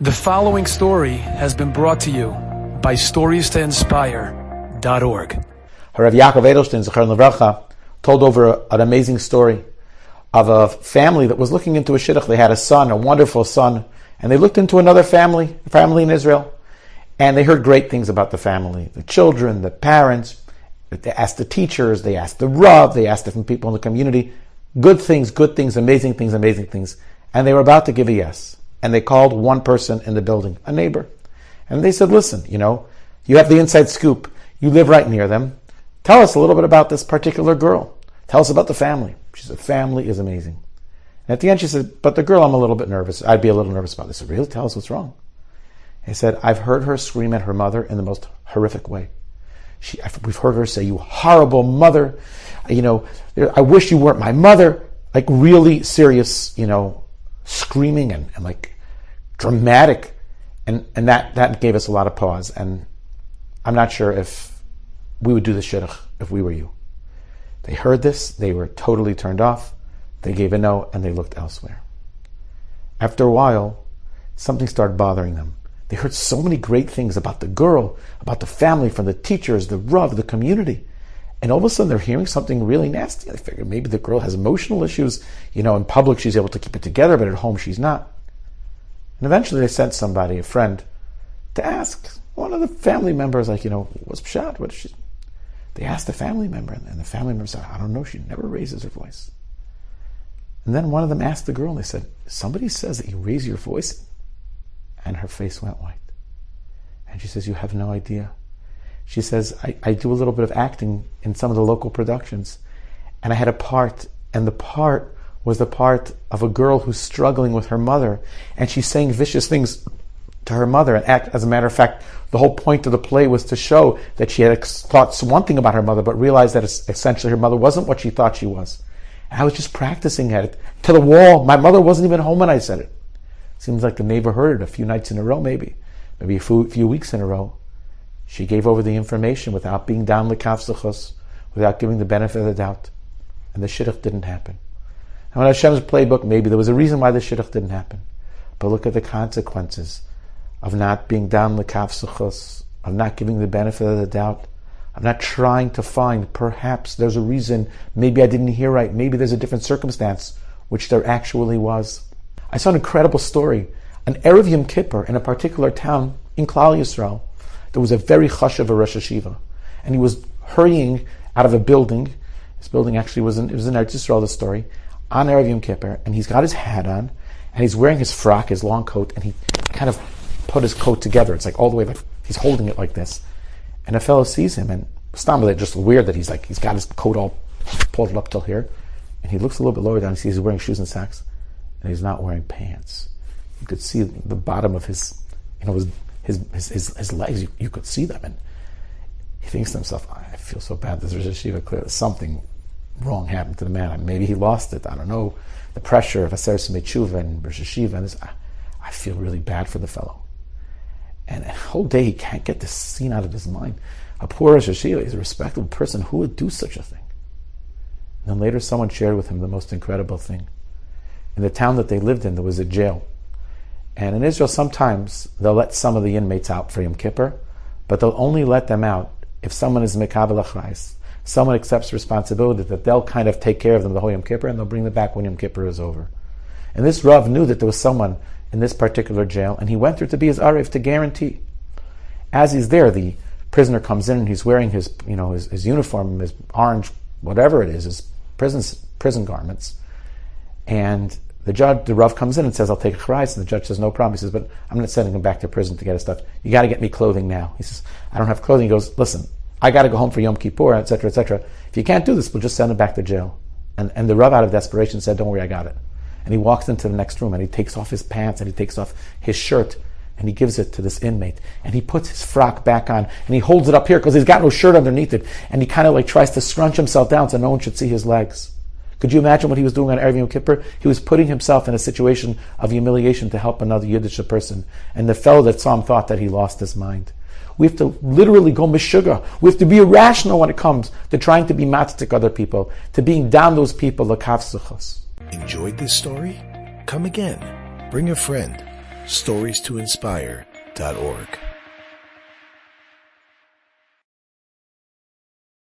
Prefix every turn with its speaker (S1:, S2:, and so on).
S1: The following story has been brought to you by StoriesToInspire.org.
S2: Rav Yaakov Edelstein, Zechar Levracha, told over an amazing story of a family that was looking into a shidduch. They had a son, a wonderful son, and they looked into another family in Israel, and they heard great things about the family, the children, the parents. They asked the teachers, they asked the Rav, they asked different people in the community. Good things, amazing things. And they were about to give a yes. And they called one person in the building, a neighbor. And they said, listen, you have the inside scoop. You live right near them. Tell us a little bit about this particular girl. Tell us about the family. She said, family is amazing. And at the end she said, but the girl, I'm a little bit nervous. I'd be a little nervous about this. I said, really? Tell us what's wrong. He said, I've heard her scream at her mother in the most horrific way. We've heard her say, you horrible mother. I wish you weren't my mother. Like really serious, screaming and like dramatic, and that gave us a lot of pause. And I'm not sure if we would do the shidduch if we were you. They heard this, they were totally turned off, they gave a no, and they looked elsewhere. After a while, something started bothering them. They heard so many great things about the girl, about the family, from the teachers, the Rav, the community. And all of a sudden they're hearing something really nasty. They figured maybe the girl has emotional issues. In public she's able to keep it together, but at home she's not. And eventually they sent somebody, a friend, to ask one of the family members, what's pshat? What is she? They asked the family member, and the family member said, I don't know, she never raises her voice. And then one of them asked the girl, and they said, somebody says that you raise your voice? And her face went white. And she says, you have no idea. She says, I do a little bit of acting in some of the local productions, and I had a part, and the part was the part of a girl who's struggling with her mother, and she's saying vicious things to her mother. And as a matter of fact, the whole point of the play was to show that she had thought one thing about her mother, but realized that essentially her mother wasn't what she thought she was. And I was just practicing at it, to the wall. My mother wasn't even home when I said it. Seems like the neighbor heard it a few nights in a row, maybe a few weeks in a row. She gave over the information without being down l'kav zechus, without giving the benefit of the doubt. And the shidduch didn't happen. Now in Hashem's playbook, maybe there was a reason why the shidduch didn't happen. But look at the consequences of not being down l'kav zechus, of not giving the benefit of the doubt, of not trying to find, perhaps there's a reason, maybe I didn't hear right, maybe there's a different circumstance, which there actually was. I saw an incredible story. An Erev Yom Kippur in a particular town in Klal Yisrael, there was a very chashuv Rosh Hashiva, and he was hurrying out of a building. This building actually was in Eretz Yisrael, the story, on Erev Yom Kippur, and he's got his hat on, and he's wearing his frock, his long coat, and he kind of put his coat together. It's like all the way, like he's holding it like this. And a fellow sees him, and it's just weird that he's got his coat all pulled up till here, and he looks a little bit lower down, he sees he's wearing shoes and socks, and he's not wearing pants. You could see the bottom of his legs, you could see them, and he thinks to himself, I feel so bad, this Rosh Hashiva, clearly something wrong happened to the man. Maybe he lost it, I don't know, the pressure of Aser Simei Tshuva and Rosh Hashiva, and I feel really bad for the fellow. And the whole day he can't get this scene out of his mind. A poor Rosh Hashiva, he's a respectable person, who would do such a thing? And then later someone shared with him the most incredible thing. In the town that they lived in, there was a jail. And in Israel, sometimes they'll let some of the inmates out for Yom Kippur, but they'll only let them out if someone is mekabel achrayus, someone accepts responsibility that they'll kind of take care of them the whole Yom Kippur, and they'll bring them back when Yom Kippur is over. And this Rav knew that there was someone in this particular jail, and he went there to be his arev, to guarantee. As he's there, the prisoner comes in, and he's wearing his uniform, his orange, whatever it is, his prison garments, and the Rav comes in and says, I'll take a charayis, and the judge says, no problem. He says, but I'm not sending him back to prison to get his stuff. You got to get me clothing now. He says, I don't have clothing. He goes, listen, I got to go home for Yom Kippur, etc., etc. If you can't do this, we'll just send him back to jail. And the Rav, out of desperation, said, don't worry, I got it. And he walks into the next room, and he takes off his pants, and he takes off his shirt, and he gives it to this inmate. And he puts his frock back on, and he holds it up here, because he's got no shirt underneath it. And he kind of tries to scrunch himself down so no one should see his legs. Could you imagine what he was doing on Erev Yom Kippur? He was putting himself in a situation of humiliation to help another Yiddish person. And the fellow that saw him thought that he lost his mind. We have to literally go mishuga. We have to be irrational when it comes to trying to be matzik other people, to being down those people, l'kav zechus.
S3: Enjoyed this story? Come again. Bring a friend. stories to inspire.org.